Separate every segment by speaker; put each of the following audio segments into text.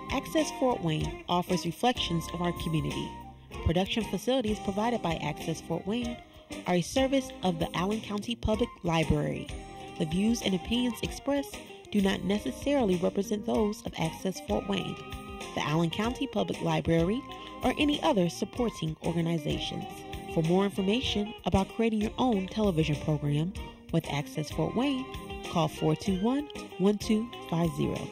Speaker 1: Access Fort Wayne offers reflections of our community. Production facilities provided by Access Fort Wayne are a service of the Allen County Public Library. The views and opinions expressed do not necessarily represent those of Access Fort Wayne, the Allen County Public Library, or any other supporting organizations. For more information about creating your own television program with Access Fort Wayne, call 421-1250.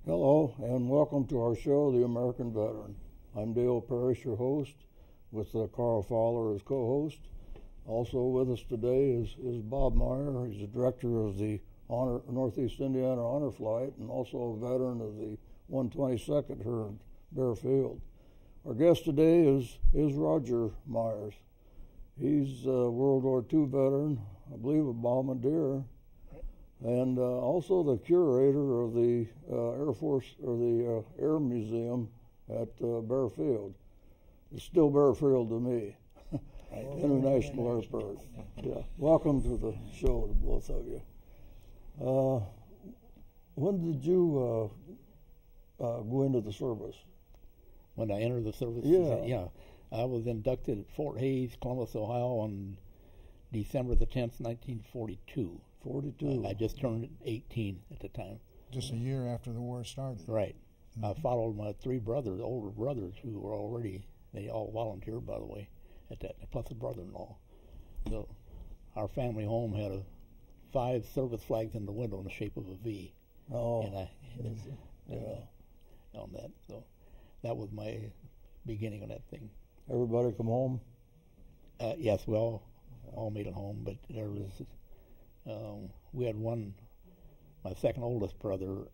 Speaker 2: Hello, and welcome to our show, The American Veteran. I'm Dale Parrish, your host, with Carl Fowler as co-host. Also with us today is Bob Meyers. He's the director of the Northeast Indiana Honor Flight and also a veteran of the 122nd here in Bear Field. Our guest today is Roger Meyers. He's a World War II veteran, I believe a bombardier, and also the curator of the Air Force or the Air Museum at Bear Field. It's still Bear Field to me. International Airport. Yeah. Welcome to the show to both of you. When did you go into the service?
Speaker 3: When I entered the service?
Speaker 2: Yeah.
Speaker 3: I was inducted at Fort Hays, Columbus, Ohio on December the 10th, 1942.
Speaker 2: 42.
Speaker 3: I just turned 18 at the time.
Speaker 4: Just a year after the war started.
Speaker 3: Right. I followed my three brothers, older brothers, who were already, they all volunteered, by the way, at that, plus a brother-in-law. So our family home had 5 service flags in the window in the shape of a V.
Speaker 2: Oh.
Speaker 3: And I, on that. So that was my beginning of that thing.
Speaker 2: Everybody come home?
Speaker 3: Yes, we all made it home, but there was, we had one, my second oldest brother,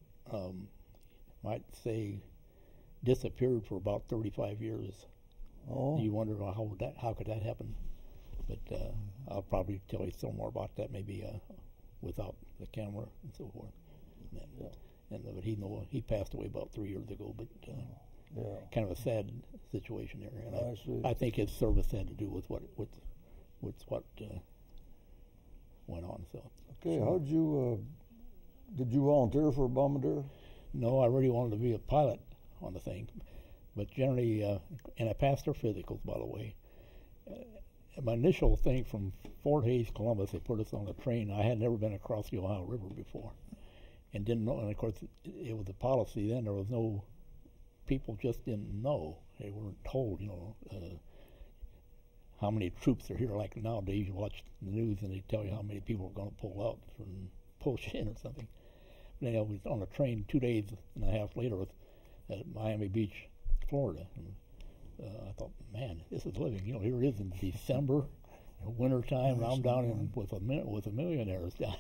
Speaker 3: might say, disappeared for about 35 years.
Speaker 2: Oh.
Speaker 3: You wonder how could that happen? But I'll probably tell you some more about that maybe without the camera and so forth. But he passed away about 3 years ago. But kind of a sad situation there. And I think his service had to do with what went on. So.
Speaker 2: Okay, how'd you? Did you volunteer for a bombardier?
Speaker 3: No, I really wanted to be a pilot on the thing, but generally, and I passed their physicals, by the way. My initial thing from Fort Hays, Columbus, they put us on a train. I had never been across the Ohio River before, and didn't know. And of course, it was a policy then. There was no, people just didn't know. They weren't told, how many troops are here. Like nowadays, you watch the news and they tell you how many people are going to pull out and push in or something. But anyway, I was on a train 2 days and a half later at Miami Beach, Florida. And, I thought, man, this is living. Here it is in December, winter time, and I'm down in with a millionaires down.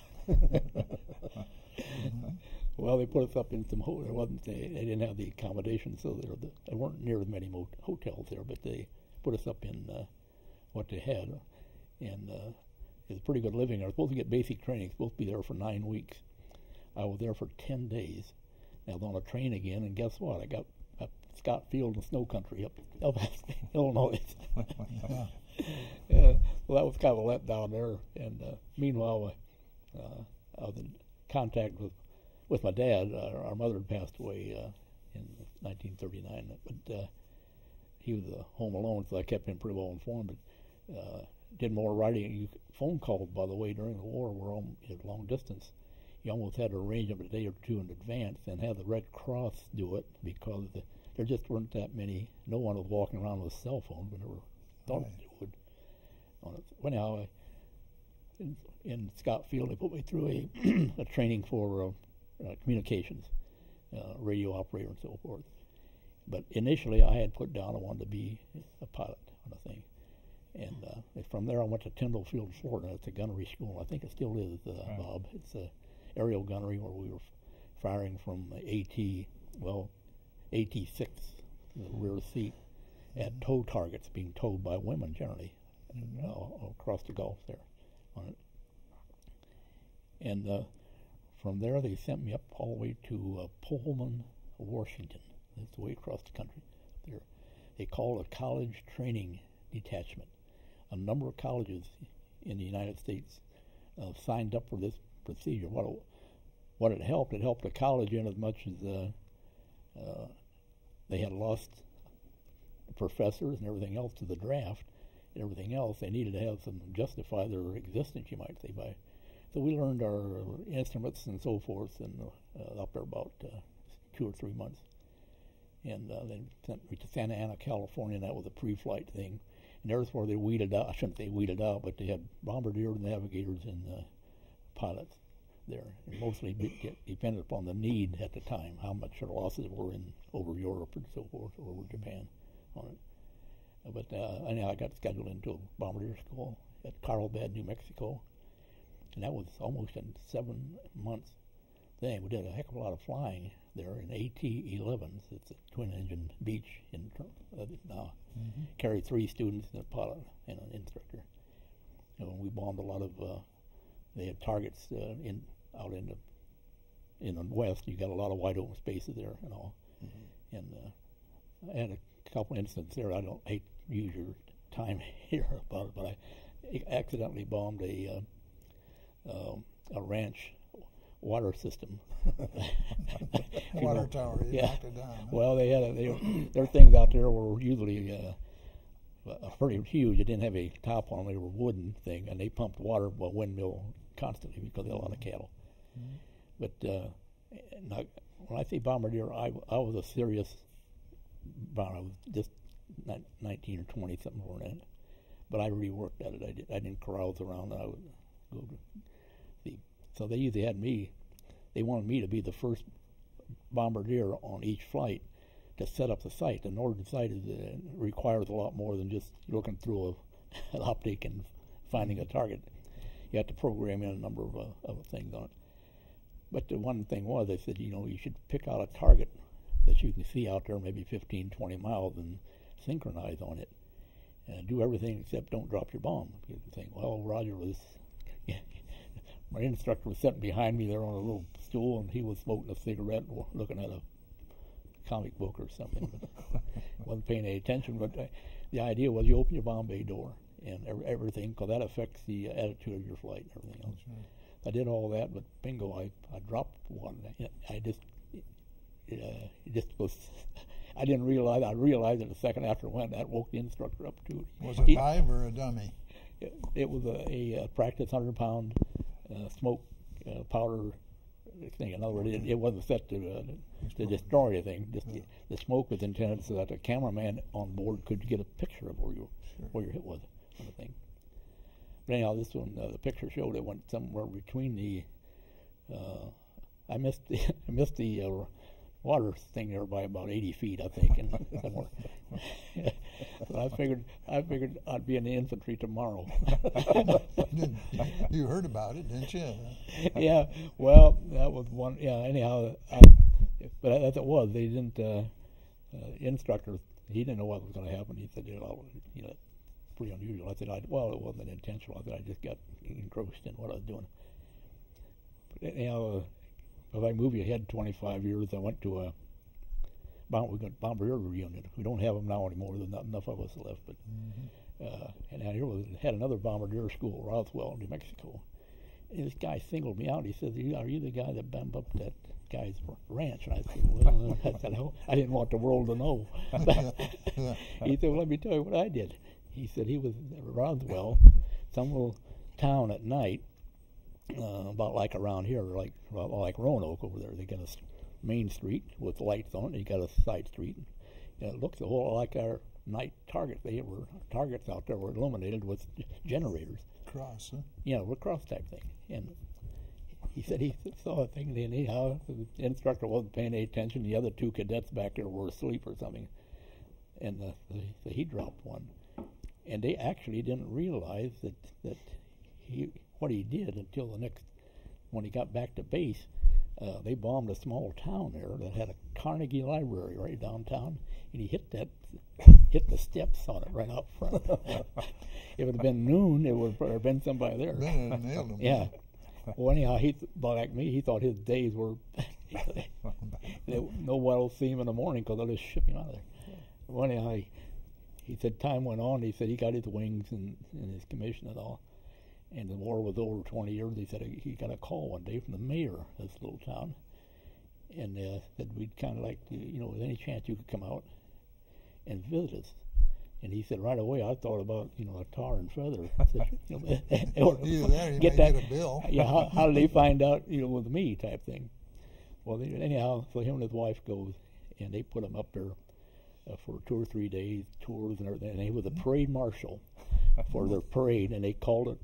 Speaker 3: Well, they put us up in some they didn't have the accommodation, so there weren't near as many hotels there, but they put us up in what they had, and it was pretty good living. I was supposed to get basic training. I was supposed to be there for 9 weeks. I was there for 10 days. I was on a train again, and guess what? I got up Scott Field and Snow Country up Illinois. Well, that was kind of a letdown there. And meanwhile, I was in contact with with my dad. Our mother had passed away in 1939, but he was home alone, so I kept him pretty well informed. But did more writing. Phone calls, by the way, during the war were at long distance. You almost had to arrange them a day or two in advance and have the Red Cross do it because there just weren't that many. No one was walking around with a cell phone, but never thought they would. Well, anyhow, in Scott Field, they put me through a training for communications, radio operator and so forth. But initially, I had put down I wanted to be a pilot on a thing. And from there, I went to Tyndall Field, Florida. It's a gunnery school. I think it still is, Bob. It's aerial gunnery where we were firing from AT-6, the rear seat, at tow targets being towed by women generally across the Gulf there on it. And from there, they sent me up all the way to Pullman, Washington. That's the way across the country. There, they call it a college training detachment. A number of colleges in the United States signed up for this procedure. What it helped the college in as much as they had lost professors and everything else to the draft and everything else. They needed to have some justify their existence, you might say. So we learned our instruments and so forth, and up there about 2 or 3 months. And they sent me to Santa Ana, California, and that was a pre-flight thing. And there's where they weeded out, I shouldn't say weeded out, but they had bombardiers, navigators, and pilots there. And mostly depended upon the need at the time, how much their losses were over Europe and so forth, or over Japan on it. But anyhow, I got scheduled into a bombardier school at Carlsbad, New Mexico. And that was almost a 7 months thing. We did a heck of a lot of flying there in AT-11s. It's a twin-engine Beech now. Carried 3 students and a pilot and an instructor. And we bombed a lot of. They had targets out in the west. You got a lot of wide open spaces there and all. And I had a couple incidents there. I don't hate to use your time here about it, but I accidentally bombed a ranch water system.
Speaker 4: Water tower, you knocked it down. Huh?
Speaker 3: Well, their things out there were usually pretty huge. It didn't have a top on them. They were wooden thing, and they pumped water by windmill constantly because they had a lot of cattle. But now, when I say bombardier, I was a serious bomber. I was just 19 or 20, something like that. But I really worked at it. I didn't carouse around. I would go to the. So they usually had me. They wanted me to be the first bombardier on each flight to set up the site. The northern site requires a lot more than just looking through an optic and finding a target. You have to program in a number of things on it. But the one thing was, they said, you should pick out a target that you can see out there maybe 15, 20 miles and synchronize on it. And do everything except don't drop your bomb. You can think, well, Roger was... My instructor was sitting behind me there on a little stool, and he was smoking a cigarette or looking at a comic book or something. But wasn't paying any attention. But the idea was you open your bomb bay door and everything, because that affects the attitude of your flight and everything else. Right. I did all that, but bingo, I dropped one. I just was... I didn't realize. I realized it a second after it went. That woke the instructor up too.
Speaker 4: Was it live or a dummy?
Speaker 3: It was a practice 100-pound smoke powder thing. In other words, it wasn't set to destroy anything. Just the smoke was intended so that the cameraman on board could get a picture of where your hit was on the thing. But anyhow, this one, the picture showed it went somewhere between the. I missed the water thing there by about 80 feet, I think, and somewhere. So I figured I'd be in the infantry tomorrow.
Speaker 4: You heard about it, didn't you?
Speaker 3: Yeah. Well, that was one. Yeah. Anyhow, but as it was, they didn't. Instructor, he didn't know what was going to happen. He said, pretty unusual. I said, well, it wasn't intentional. I said, I just got engrossed in what I was doing. But anyhow. If I move you ahead 25 years, I went to a bombardier reunion. We don't have them now anymore. There's not enough of us left. But and here had another bombardier school, Roswell, New Mexico. And this guy singled me out. He said, "Are you the guy that bombed up that guy's ranch. And I said, well, I didn't want the world to know. He said, well, let me tell you what I did. He said he was at Roswell, some little town at night, about like around here, like Roanoke over there. They got a main street with lights on it. You got a side street. And it looks a whole lot like our night targets. Targets out there were illuminated with generators.
Speaker 4: Cross, huh?
Speaker 3: Yeah, a cross type thing. And he said he saw a thing, and anyhow, the instructor wasn't paying any attention. The other two cadets back there were asleep or something. And he dropped one. And they actually didn't realize that what he did until when he got back to base. They bombed a small town there that had a Carnegie Library right downtown, and he hit the steps on it right out front. If it had been noon, it would have been somebody there.
Speaker 4: Then it nailed him.
Speaker 3: Yeah. Well, anyhow, like me, he thought his days were nobody will see him in the morning because they'll just ship him out of there. Well, anyhow, he said time went on. He said he got his wings and his commission and all. And the war was over 20 years. He said he got a call one day from the mayor of this little town, and said we'd kind of like to, with any chance you could come out and visit us. And he said right away, I thought about a tar and feather. I said,
Speaker 4: Either there, you
Speaker 3: get
Speaker 4: may
Speaker 3: that,
Speaker 4: get a bill.
Speaker 3: Yeah, how did they find out with me type thing? Well, anyhow, so him and his wife goes, and they put him up there for 2 or 3 days, tours and everything. And he was a parade marshal for their parade, and they called it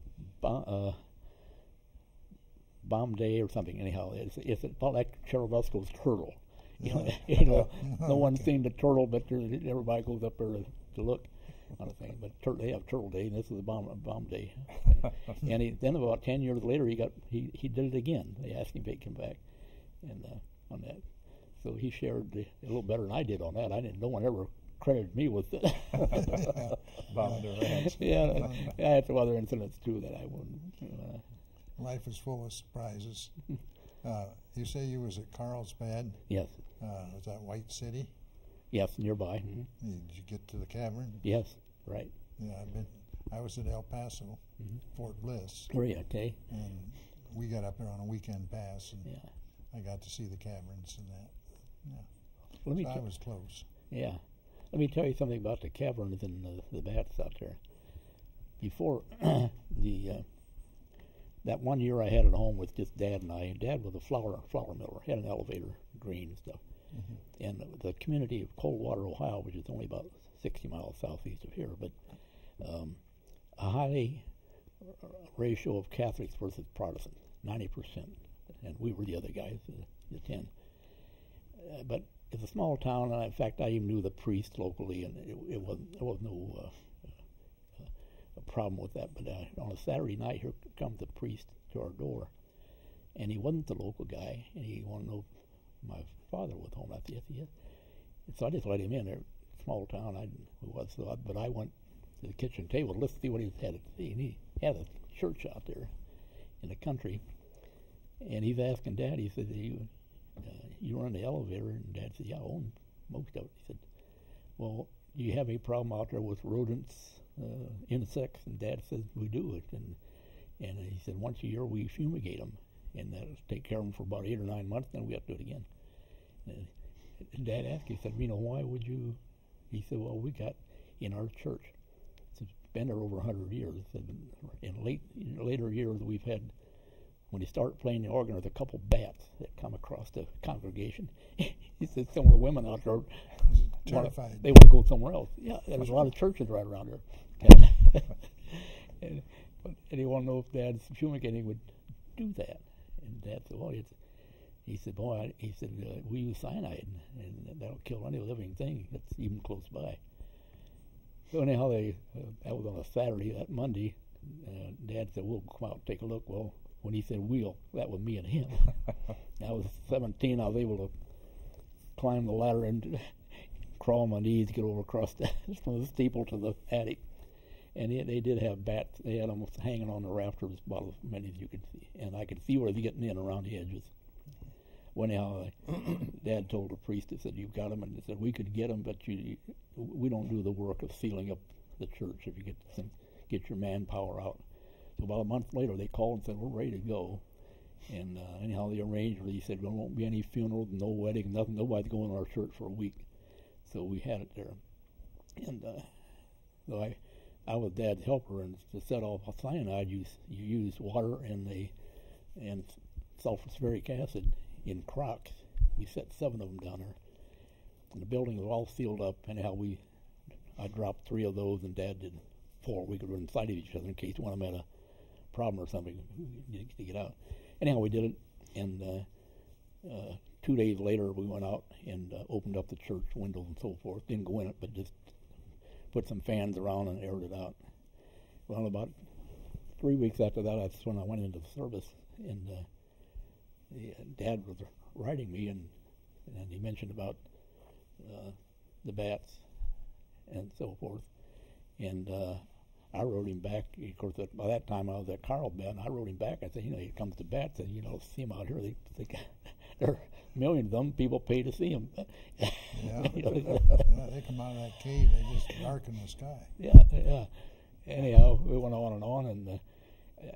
Speaker 3: Bomb Day or something. Anyhow, it's about like Churubusco's turtle. No one's seen the turtle, but everybody goes up there to look on the thing. But they have Turtle Day, and this is a bomb day. And then about 10 years later, he did it again. They asked him if he'd come back, and on that. So he shared a little better than I did on that. No one ever credited me with it.
Speaker 5: Bombing the ranch.
Speaker 3: Yeah, I had some other incidents too that I wouldn't.
Speaker 4: Life is full of surprises. You say you was at Carlsbad.
Speaker 3: Yes.
Speaker 4: Was that White City?
Speaker 3: Yes, nearby. Mm-hmm.
Speaker 4: Did you get to the cavern?
Speaker 3: Yes, right.
Speaker 4: Yeah, I was at El Paso, Fort Bliss.
Speaker 3: Were you? Okay.
Speaker 4: And we got up there on a weekend pass, and
Speaker 3: Yeah.
Speaker 4: I got to see the caverns and that. Yeah. I was close.
Speaker 3: Yeah. Let me tell you something about the caverns and the bats out there. Before that one year I had at home with just Dad and I. Dad was a flour miller, had an elevator, grain and stuff. Mm-hmm. And the community of Coldwater, Ohio, which is only about 60 miles southeast of here, but a high ratio of Catholics versus Protestants, 90%, and we were the other guys, the 10. But it's a small town, and in fact, I even knew the priest locally, and there was no a problem with that. But on a Saturday night, here comes the priest to our door, and he wasn't the local guy, and he wanted to know if my father was home. I said, yes, he is. And so I just let him in there. Small town, but I went to the kitchen table. Let's see what he had to see. And he had a church out there in the country, and he's asking Dad. He said, you run the elevator? And Dad said, yeah, I own most of it. He said, well, do you have any problem out there with rodents, insects? And Dad said, we do it. And he said, once a year we fumigate them, and take care of them for about 8 or 9 months, then we have to do it again. And Dad asked, he said, why would you? He said, well, we got in our church, it's been there over 100 years. In later years, we've had, when he started playing the organ, there's a couple bats that come across the congregation. He said some of the women out there
Speaker 4: Terrified.
Speaker 3: they want to go somewhere else. Yeah, there's a lot of churches right around here. and he wanted to know if Dad's fumigating would do that. And Dad said, well, he said, we use cyanide, and that'll kill any living thing that's even close by. So anyhow, that was on a Saturday. That Monday, Dad said, we'll come out and take a look. Well, when he said we'll, that was me and him. I was 17. I was able to climb the ladder and crawl on my knees to get over across from the steeple to the attic. And they did have bats. They had them hanging on the rafters, about as many as you could see. And I could see where they're getting in around the edges. Well, anyhow, Dad told the priest, he said, you've got them. And he said, we could get them, but we don't do the work of sealing up the church if you get your manpower out. So about a month later, they called and said, we're ready to go. And anyhow, they arranged. He said there won't be any funeral, no wedding, nothing. Nobody's going to our church for a week. So we had it there. And so I was Dad's helper, and to set off cyanide, you use water and sulfuric acid in crocks. We set 7 of them down there, and the building was all sealed up. Anyhow, I dropped 3 of those, and Dad did 4. We could run inside of each other in case one of them had a problem or something to get out. Anyhow, we did it, and 2 days later, we went out and opened up the church windows and so forth. Didn't go in it, but just put some fans around and aired it out. Well, about 3 weeks after that, that's when I went into the service, and Dad was writing me, and he mentioned about the bats and so forth. And I wrote him back. Of course, by that time I was at Carlsbad, and I wrote him back. I said, he comes to bats, and see him out here. There are millions of them. People pay to see them.
Speaker 4: Yeah. Yeah, they come out of that cave. They just darken the sky.
Speaker 3: Yeah. Anyhow, we went on, and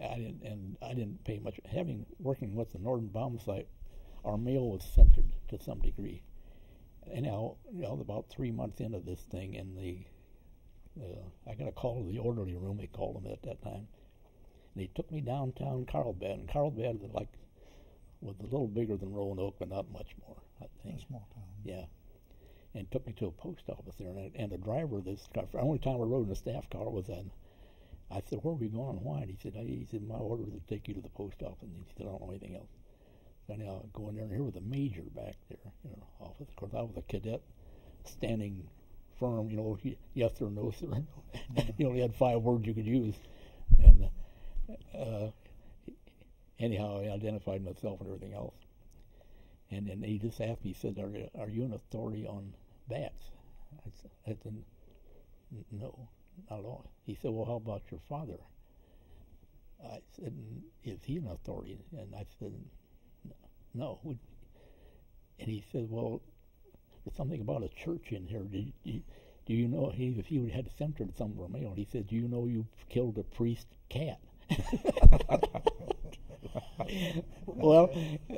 Speaker 3: I didn't pay much. Working with the Northern Bomb Site, our mail was centered to some degree. Anyhow, about 3 months into this thing, and I got a call to the orderly room. They called them at that time. And they took me downtown Carlsbad, and Carlsbad was a little bigger than Roanoke, but not much more, I think.
Speaker 4: A small town.
Speaker 3: Yeah. And took me to a post office there, and the driver of this car, the only time I rode in a staff car was then. I said, "Where are we going and why?" And he said, "My order is to take you to the post office." And he said, "I don't know anything else." So anyhow, I go in there, and here was a major back there in our office. Of course, I was a cadet, standing firm, yes or no, sir. You only had 5 words you could use. And anyhow, I identified myself and everything else. And then he just asked me, he said, are you an authority on bats? I said, no, not at all. He said, well, how about your father? I said, is he an authority? And I said, no. And he said, well, there's something about a church in here. Do you know, if he had centered somewhere mail, he said, do you know you killed a priest cat? Well,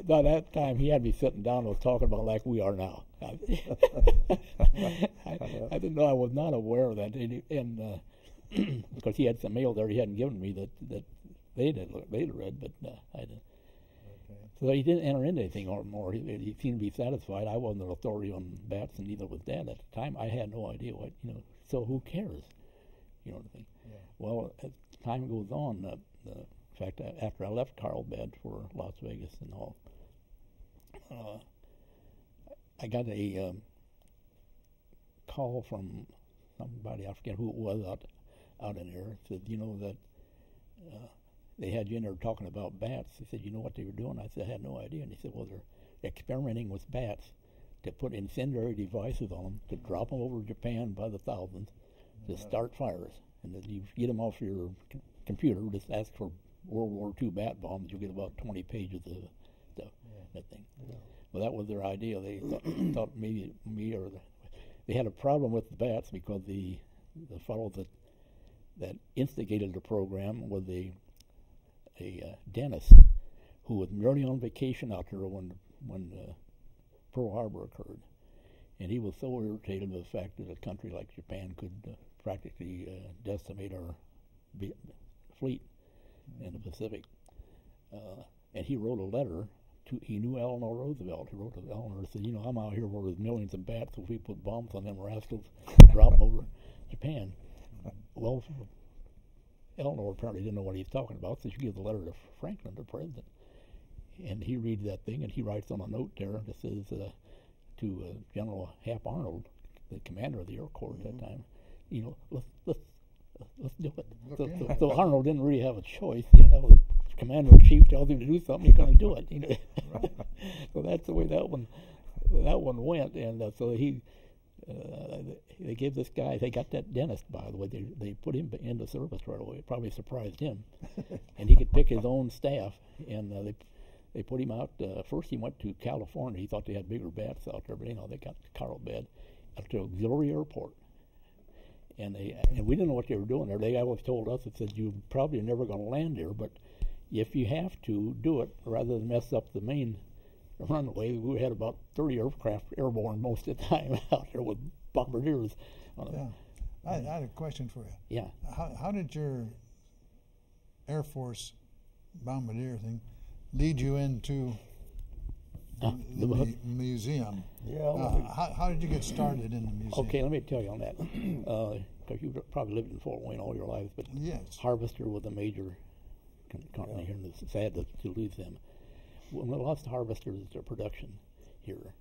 Speaker 3: by that time, he had me sitting down and was talking about like we are now. I didn't know, I was not aware of that. And because he had some mail there he hadn't given me that they'd read, but I didn't. So he didn't enter into anything more. He seemed to be satisfied. I wasn't an authority on bats, and neither was Dad at the time. I had no idea what, so who cares? You know what I mean? Yeah. Well, as time goes on, in fact, after I left Carlsbad for Las Vegas and all, I got a call from somebody, I forget who it was, out in there. Said, that they had you in there talking about bats. He said, you know what they were doing? I said, I had no idea. And he said, well, they're experimenting with bats to put incendiary devices on them, to drop them over Japan by the thousands, to start fires. And then you get them off your computer, just ask for World War II bat bombs, you'll get about 20 pages of stuff, that thing. Yeah. Well, that was their idea. They thought maybe they had a problem with the bats because the fellow that instigated the program was a dentist who was merely on vacation out there when Pearl Harbor occurred, and he was so irritated with the fact that a country like Japan could practically decimate our fleet in the Pacific, and he wrote a letter to. He knew Eleanor Roosevelt. He wrote to Eleanor and said, I'm out here where there's millions of bats. If we put bombs on them rascals, drop them over Japan. Well, Eleanor apparently didn't know what he was talking about, so she gives a letter to Franklin, the president. And he reads that thing, and he writes on a note there that says to General Hap Arnold, the commander of the Air Corps at that time, let's do it. So Arnold didn't really have a choice. The commander-in-chief tells him to do something, he's going to do it. So that's the way that one went. And so they gave this guy, they got that dentist, by the way, they put him into service right away. It probably surprised him. And he could pick his own staff, and they put him out. First he went to California. He thought they had bigger bats out there, but they got to Carlsbad, up to Auxiliary Airport. And we didn't know what they were doing there. They always told us, it said, you probably are never going to land here, but if you have to, do it rather than mess up the main runway. We had about 30 aircraft airborne most of the time out there with bombardiers.
Speaker 4: Yeah. I had a question for you.
Speaker 3: Yeah.
Speaker 4: How did your Air Force bombardier thing lead you into the museum?
Speaker 2: Yeah.
Speaker 4: How did you get started in the museum?
Speaker 3: Okay, let me tell you on that. Because you've probably lived in Fort Wayne all your lives, but
Speaker 4: Yes.
Speaker 3: Harvester was a major company here, and it's sad to lose them. When we lost Harvester as their production here,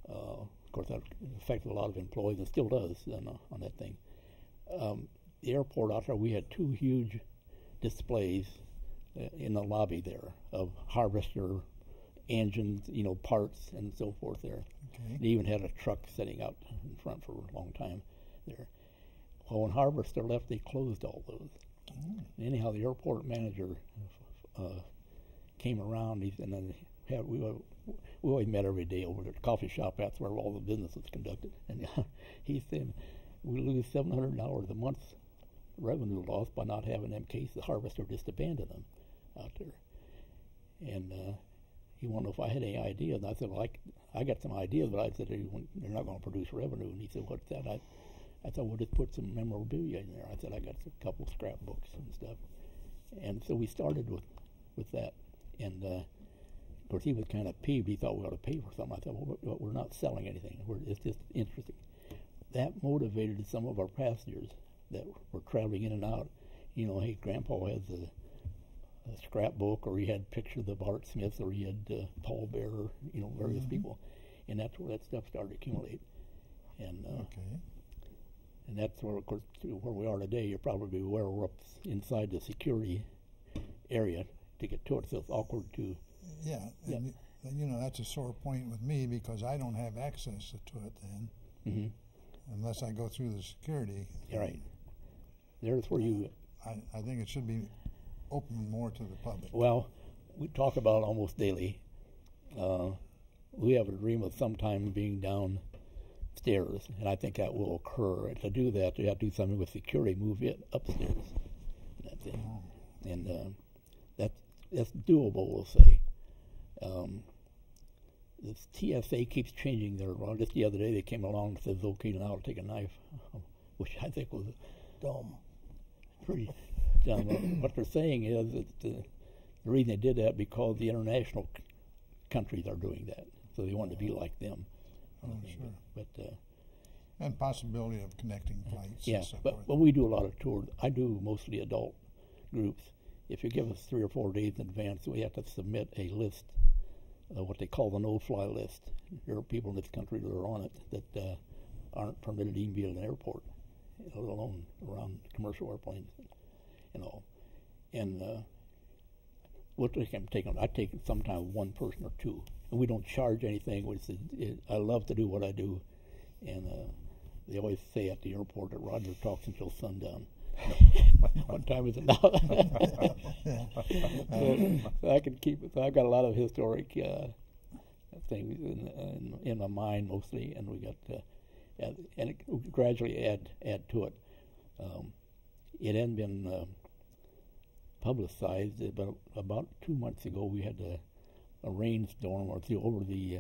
Speaker 3: of course that affected a lot of employees and still does on that thing. The airport out there, we had two huge displays in the lobby there of Harvester engines, parts and so forth there.
Speaker 4: Okay.
Speaker 3: They even had a truck sitting out in front for a long time there. Well, when Harvester left, they closed all those. Anyhow, the airport manager came around, and then we always met every day over at the coffee shop. That's where all the business was conducted. And he said, we lose $700 a month revenue loss by not having them cases. Harvester just abandoned them out there. And he wanted to know if I had any ideas. And I said, well, I got some ideas, but I said, they're not going to produce revenue. And he said, what's that? I thought, we'll just put some memorabilia in there. I said, I got a couple of scrapbooks and stuff. And so we started with that. And of course, he was kind of peeved. He thought we ought to pay for something. I thought, well, we're not selling anything. It's just interesting. That motivated some of our passengers that were traveling in and out. Hey, Grandpa has a scrapbook, or he had pictures of Art Smith, or he had Paul Bearer, various people. And that's where that stuff started to accumulate. And and that's where, of course, where we are today. You're probably aware we're up inside the security area to get to it, so it's awkward to...
Speaker 4: Yeah, and that's a sore point with me because I don't have access to it then, unless I go through the security.
Speaker 3: Right. There's where you...
Speaker 4: I think it should be open more to the public.
Speaker 3: Well, we talk about it almost daily. We have a dream of sometime being downstairs, and I think that will occur. And to do that, you have to do something with security, move it upstairs. That's it. And that's doable, we'll say. The TSA keeps changing their law. Just the other day, they came along and said it's okay now to take a knife, which I think was
Speaker 2: Dumb.
Speaker 3: pretty dumb. What they're saying is that the reason they did that because the international countries are doing that, so they want to be like them.
Speaker 4: Sure.
Speaker 3: But
Speaker 4: and possibility of connecting flights.
Speaker 3: yeah,
Speaker 4: and so
Speaker 3: but
Speaker 4: forth.
Speaker 3: we do a lot of tours. I do mostly adult groups. If you give us 3 or 4 days in advance, we have to submit a list, what they call the no-fly list. There are people in this country that are on it that aren't permitted to even be at an airport, let alone around commercial airplanes and all. And we'll take them. I take sometimes one person or two, and we don't charge anything. I love to do what I do, and they always say at the airport that Roger talks until sundown. What time is it now? So I can keep it. So I've got a lot of historic things in my mind mostly, and we got and it gradually add to it. It hadn't been publicized, but about 2 months ago we had a rainstorm over the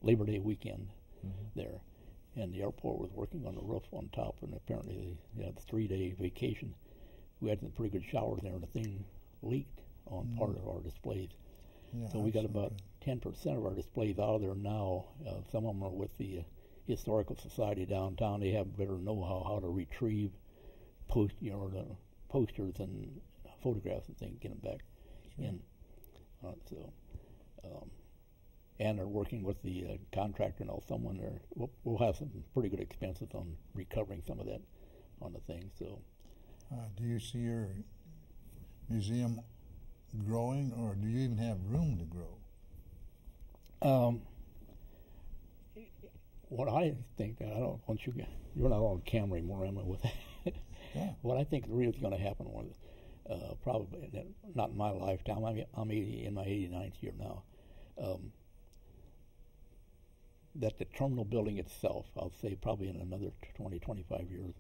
Speaker 3: Labor Day weekend there. And the airport was working on the roof on top, and apparently they had a 3-day vacation. We had some pretty good showers there, and the thing leaked on part of our displays.
Speaker 4: Yeah,
Speaker 3: So we got about 10% of our displays out of there now. Some of them are with the Historical Society downtown. They have better know how to retrieve the posters and photographs and things, get them back in. And they're working with the contractor now. Someone there, we'll have some pretty good expenses on recovering some of that on the thing. So,
Speaker 4: do you see your museum growing, or do you even have room to grow?
Speaker 3: What I think, I don't want you're not on camera anymore, am I? With that?
Speaker 4: Yeah.
Speaker 3: What I think is really going to happen was probably not in my lifetime. I'm 80 in my 89th year now. That the terminal building itself, I'll say probably in another 20, 25 years,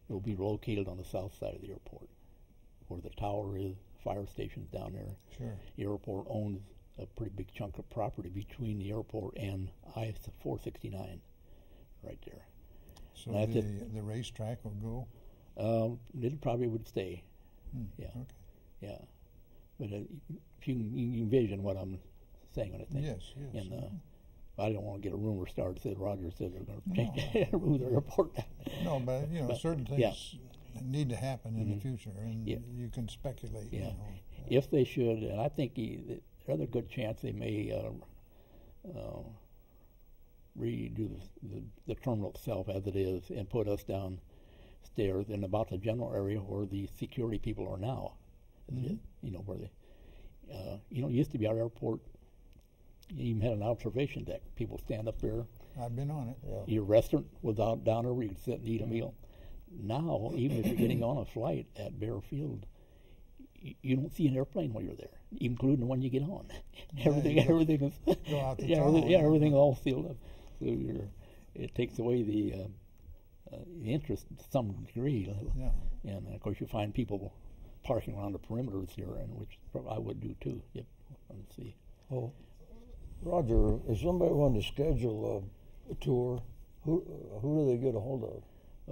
Speaker 3: will be located on the south side of the airport, where the tower is, fire stations down there.
Speaker 4: Sure.
Speaker 3: The airport owns a pretty big chunk of property between the airport and I-469 right there.
Speaker 4: So the racetrack will
Speaker 3: go? It probably would stay. Yeah.
Speaker 4: Okay.
Speaker 3: Yeah. But if you can envision what I'm saying on it.
Speaker 4: Yes, yes.
Speaker 3: And I don't want to get a rumor started that Roger said they're going to change move their airport.
Speaker 4: No, but certain things need to happen in the future, and you can speculate.
Speaker 3: Yeah. If they should, and I think there's a good chance they may redo the terminal itself as it is and put us downstairs in about the general area where the security people are now. Where they, it used to be our airport. You even had an observation deck. People stand up there.
Speaker 4: I've been on it.
Speaker 3: Yeah. Your restaurant was out down there where you could sit and eat a meal. Now, even if you're getting on a flight at Bear Field, you don't see an airplane while you're there, including the one you get on. Everything is everything all sealed up. So it takes away the interest to some degree.
Speaker 4: Yeah.
Speaker 3: And of course, you find people parking around the perimeters here, and which I would do too. Yep. Let's see.
Speaker 2: Oh, Roger, if somebody wanted to schedule a tour, who do they get a hold of?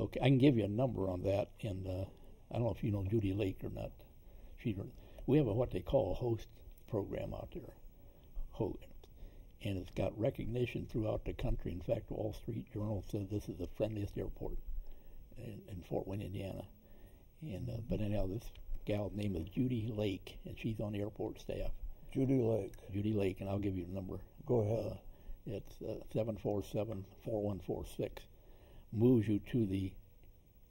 Speaker 3: Okay, I can give you a number on that, and I don't know if you know Judy Lake or not. We have what they call a host program out there, and it's got recognition throughout the country. In fact, Wall Street Journal says this is the friendliest airport in Fort Wayne, Indiana. And but anyhow, this gal's name is Judy Lake, and she's on the airport staff.
Speaker 2: Judy Lake.
Speaker 3: Judy Lake, and I'll give you the number.
Speaker 2: Go ahead.
Speaker 3: It's 747-4146. Moves you to the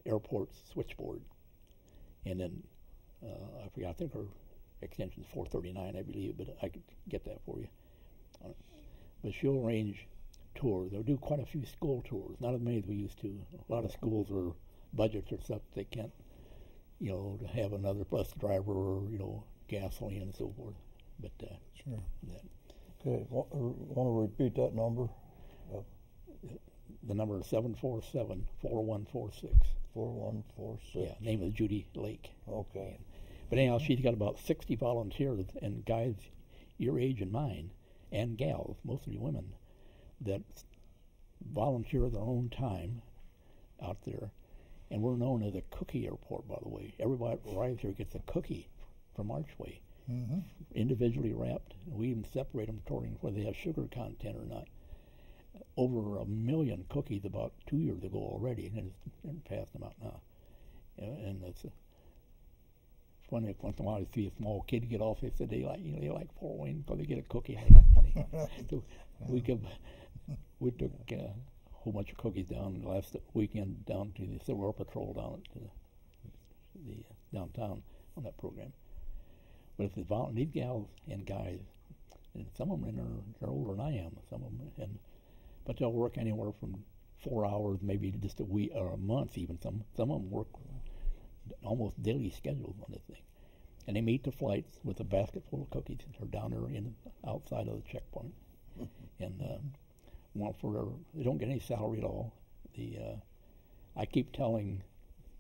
Speaker 3: airport switchboard, and then I forgot. I think her extension is 439, I believe, but I could get that for you. But she'll arrange tours. They'll do quite a few school tours, not as many as we used to. A lot of schools are budgets or stuff they can't, to have another bus driver or gasoline and so forth. But
Speaker 4: sure.
Speaker 2: Okay, want to repeat that number?
Speaker 3: The number is 747-4146.
Speaker 2: 4146.
Speaker 3: Yeah, name is Judy Lake.
Speaker 2: Okay.
Speaker 3: But anyhow, she's got about 60 volunteers and guys your age and mine, and gals, mostly women, that volunteer their own time out there. And we're known as a cookie airport, by the way. Everybody that arrives here gets a cookie from Archway, individually wrapped. We even separate them according to whether they have sugar content or not. Over 1 million cookies about 2 years ago already, and it's passed them out now. And it's funny, once in a while you see a small kid get off. They said they like Fort Wayne because they get a cookie. So we took a whole bunch of cookies down last weekend down to the Civil War Patrol down to the downtown on that program. But it's these gals and guys, and some of them they're older than I am. Some of them, but they'll work anywhere from 4 hours, maybe just a week or a month even. Some of them work almost daily schedules on this thing. And they meet the flights with a basket full of cookies. They're down there outside of the checkpoint. And they don't get any salary at all. I keep telling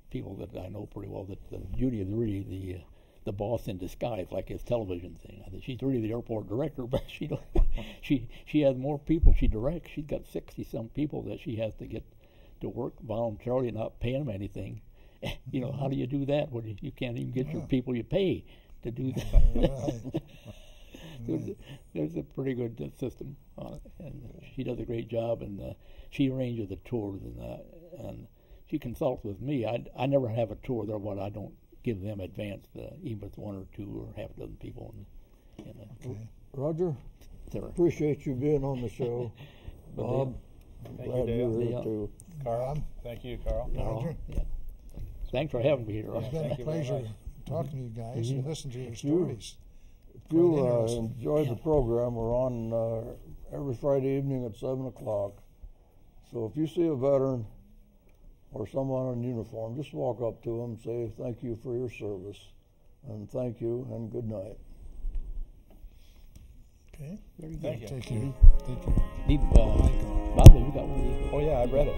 Speaker 3: people that I know pretty well that Judy is really the boss in disguise, like his television thing. I think she's really the airport director, but she has more people she directs. She's got 60-some people that she has to get to work voluntarily, not paying them anything. How do you do that when you can't even get your people you pay to do that? There's a pretty good system on it, and she does a great job, and she arranges the tours and she consults with me. I never have a tour there, but I don't give them advance, even if it's 1 or 2 or half a dozen people.
Speaker 2: Okay. Roger,
Speaker 3: sir.
Speaker 2: Appreciate you being on the show. Bob, glad you're here too.
Speaker 5: Carl, thank you, Carl.
Speaker 4: Roger.
Speaker 3: Yeah. Thanks for having me here.
Speaker 4: It's been a pleasure talking to you guys and listening to your stories.
Speaker 2: If you enjoyed the program, we're on every Friday evening at 7 o'clock. So if you see a veteran or someone in uniform, just walk up to them, say thank you for your service, and thank you, and good night.
Speaker 4: Okay.
Speaker 3: Very good.
Speaker 5: Thank you.
Speaker 4: Take care. Thank you.
Speaker 3: Bob, have you got one?
Speaker 5: Oh, yeah, I read it.